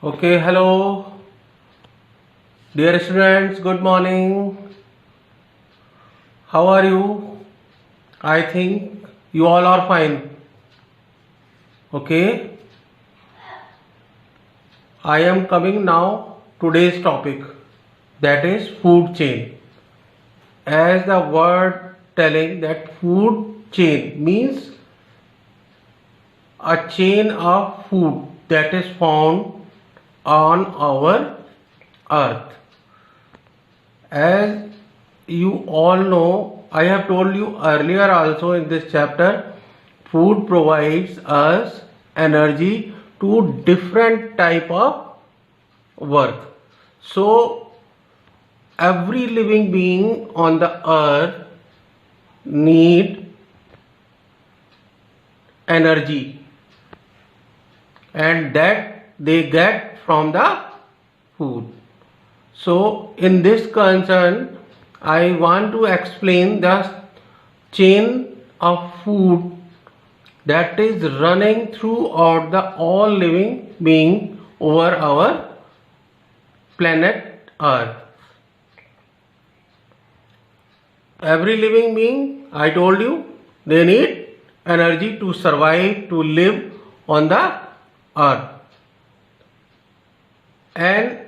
Okay, hello, dear students, good morning. How are you? I think you all are fine. Okay, I am coming now today's topic, that is food chain. As the word telling that food chain means a chain of food that is found on our earth. As you all know, I have told you earlier also in this chapter, food provides us energy to different type of work. So every living being on the earth need energy, and that they get from the food. So in this concern, I want to explain the chain of food that is running throughout the all living being over our planet Earth. Every living being, I told you, they need energy to survive, to live on the earth. And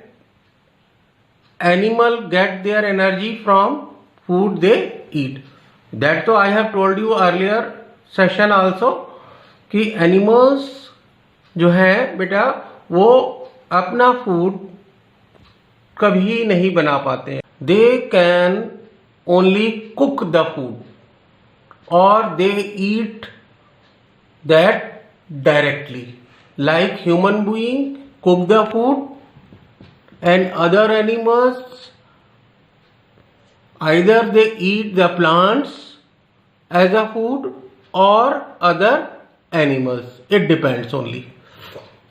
animal get their energy from food they eat. That तो I have told you earlier session also कि animals जो है बेटा वो अपना food कभी नहीं बना पाते हैं. They can only cook the food or they eat that directly. Like human being cook the food, and other animals either they eat the plants as a food or other animals. It depends only.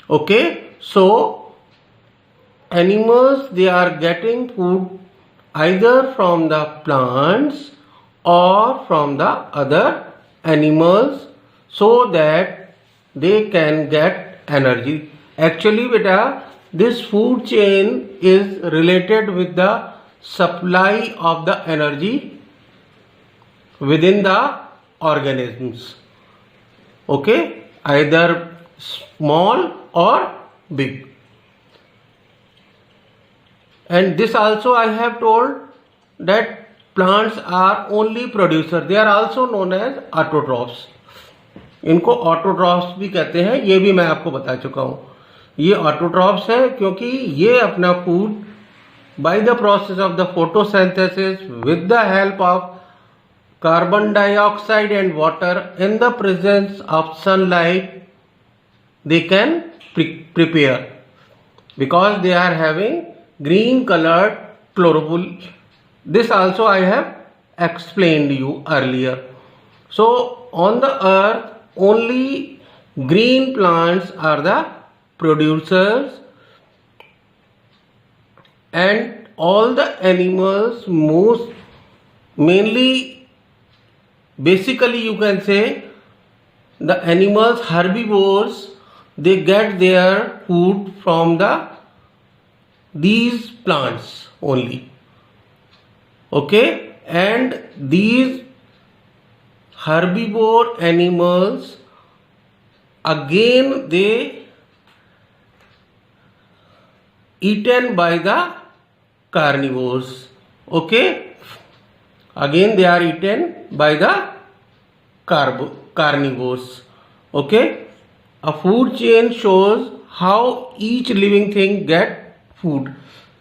Okay, so animals, they are getting food either from the plants or from the other animals so that they can get energy. Actually beta, this food chain is related with the supply of the energy within the organisms. Okay, either small or big. And this also I have told that plants are only producer. They are also known as autotrophs. इनको autotrophs भी कहते हैं, ये भी मैं आपको बता चुका हूँ. ये ऑटोट्रॉफ्स है क्योंकि ये अपना food by the process of the photosynthesis with the help of carbon dioxide and water in the presence of sunlight they can prepare because they are having green colored chlorophyll. This also I have explained you earlier. So on the earth only green plants are the producers, and all the animals, most mainly basically you can say the animals, herbivores, they get their food from these plants only. Okay, and these herbivore animals again they eaten by the carnivores. Okay, again they are eaten by the carnivores. Okay, a food chain shows how each living thing get food.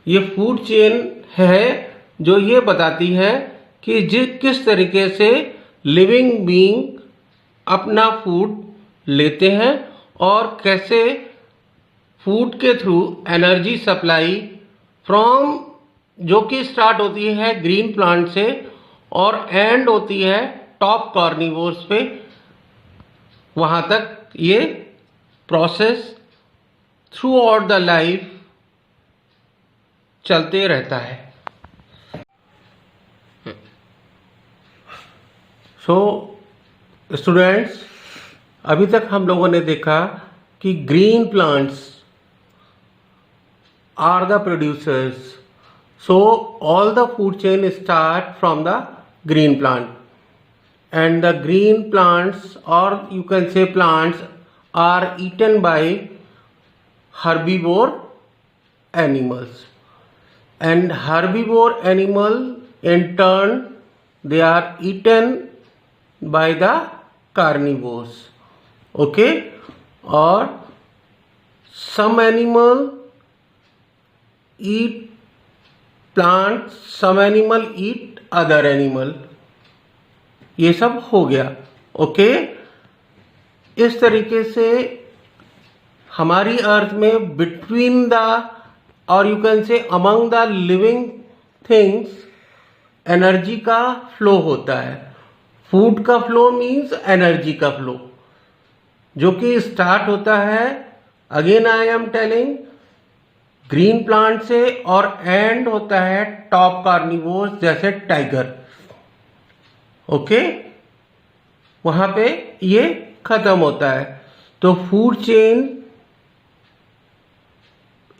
ये food chain है जो ये बताती है कि किस तरीके से लिविंग बीइंग अपना फूड लेते हैं और कैसे फूड के थ्रू एनर्जी सप्लाई फ्रॉम, जो कि स्टार्ट होती है ग्रीन प्लांट से और एंड होती है टॉप कार्निवोर्स पे, वहाँ तक ये process through out the life चलते रहता है. सो स्टूडेंट्स, अभी तक हम लोगों ने देखा कि green plants are the producers. So all the food chain start from the green plant, and the green plants, or you can say plants, are eaten by herbivore animals, and herbivore animal in turn they are eaten by the carnivores. Okay, or some animal eat plants, some animal eat other animal. ये सब हो गया. Okay, इस तरीके से हमारी अर्थ में between the, और you can say among the living things, energy का फ्लो होता है. फूड का फ्लो मीन्स एनर्जी का फ्लो, जो कि स्टार्ट होता है, again I am telling, green plant से, और एंड होता है टॉप कार्निवोर्स जैसे टाइगर. ओके, वहां पे ये खत्म होता है. तो फूड चेन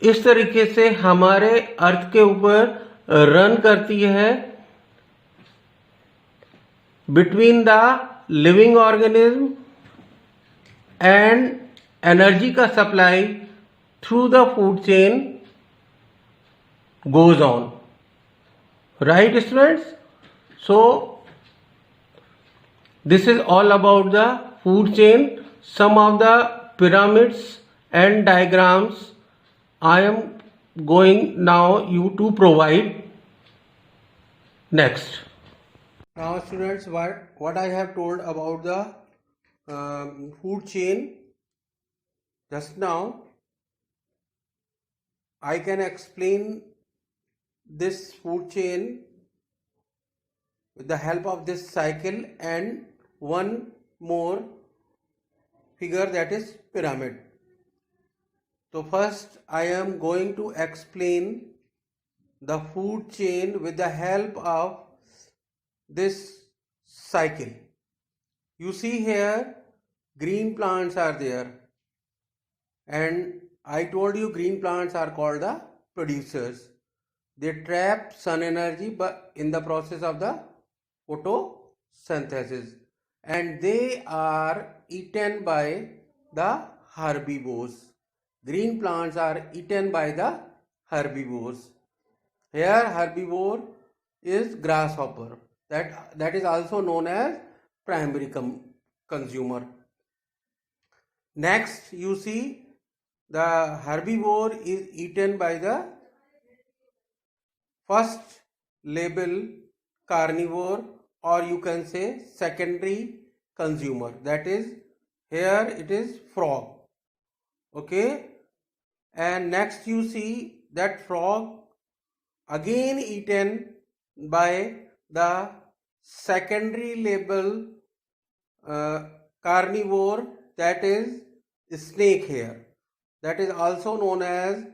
इस तरीके से हमारे अर्थ के ऊपर रन करती है, between the living organism and energy का supply through the food chain goes on. Right, students? So this is all about the food chain. Some of the pyramids and diagrams I am going now you to provide next. Now students, what I have told about the food chain just now, I can explain this food chain with the help of this cycle and one more figure, that is pyramid. So first I am going to explain the food chain with the help of this cycle. You see here green plants are there, and I told you green plants are called the producers. They trap sun energy but in the process of the photosynthesis, and they are eaten by the herbivores. Green plants are eaten by the herbivores. Here herbivore is grasshopper, that is also known as primary consumer. Next you see the herbivore is eaten by the first label carnivore, or you can say secondary consumer, that is here it is frog. Okay, and next you see that frog again eaten by the secondary label carnivore, that is snake here, that is also known as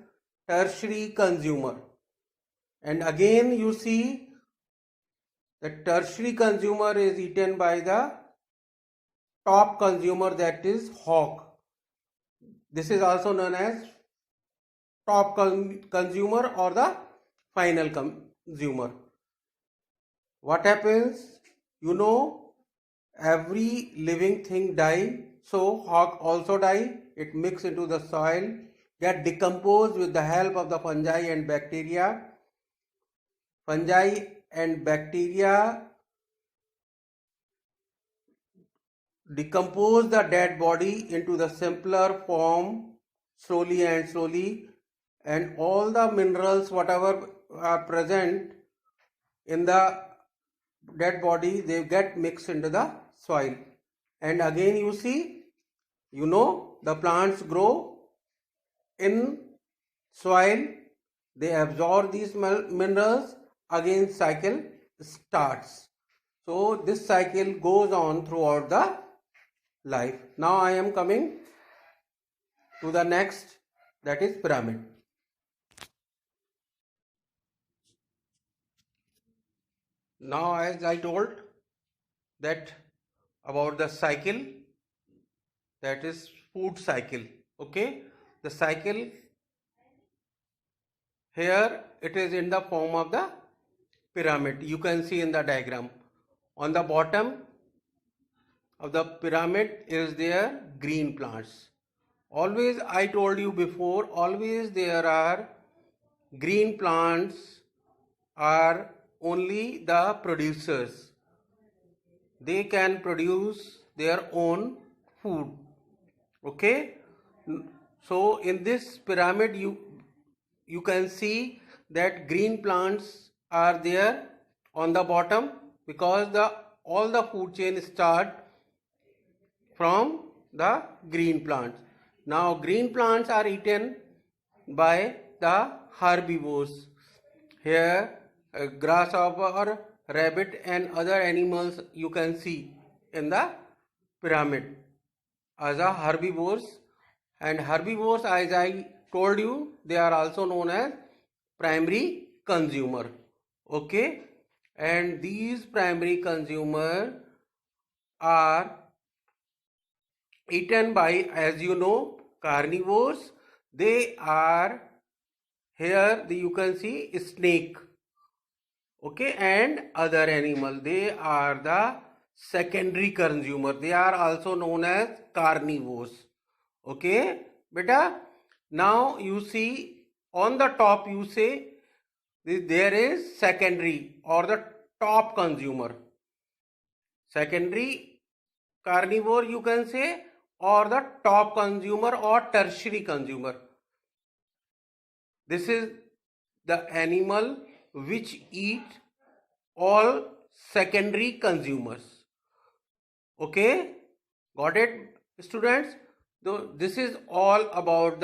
tertiary consumer. And again you see the tertiary consumer is eaten by the top consumer, that is hawk. This is also known as top consumer or the final consumer. What happens? You know, every living thing die, so hawk also die. It mix into the soil, get decomposed with the help of the fungi and bacteria. Fungi and bacteria decompose the dead body into the simpler form slowly and slowly, and all the minerals whatever are present in the dead body, they get mixed into the soil. And again you see, you know, the plants grow in soil, they absorb these minerals, again cycle starts. So this cycle goes on throughout the life. Now I am coming to the next, that is pyramid. Now as I told that about the cycle, that is food cycle. Okay, the cycle Here it is in the form of the pyramid. You can see in the diagram. On the bottom of the pyramid is there green plants. Always, I told you before, always there are green plants are only the producers. They can produce their own food. Okay. So in this pyramid you can see that green plants are there on the bottom, because all the food chain start from the green plants. Now green plants are eaten by the herbivores. Here grasshopper, rabbit and other animals you can see in the pyramid as a herbivores. And herbivores, as I told you, they are also known as primary consumer. Okay, and these primary consumer are eaten by, as you know, carnivores. They are, here you can see snake, okay, and other animal. They are the secondary consumer. They are also known as carnivores. Okay, beta. Now you see on the top, you say there is secondary or the top consumer. Secondary carnivore you can say, or the top consumer or tertiary consumer. This is the animal which eat all secondary consumers. Okay, got it, students? So this is all about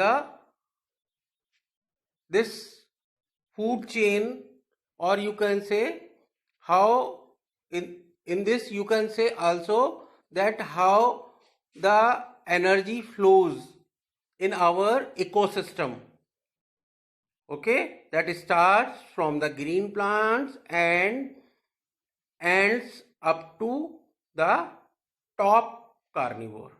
this food chain, or you can say how in this you can say also that how the energy flows in our ecosystem. Okay, that starts from the green plants and ends up to the top carnivore.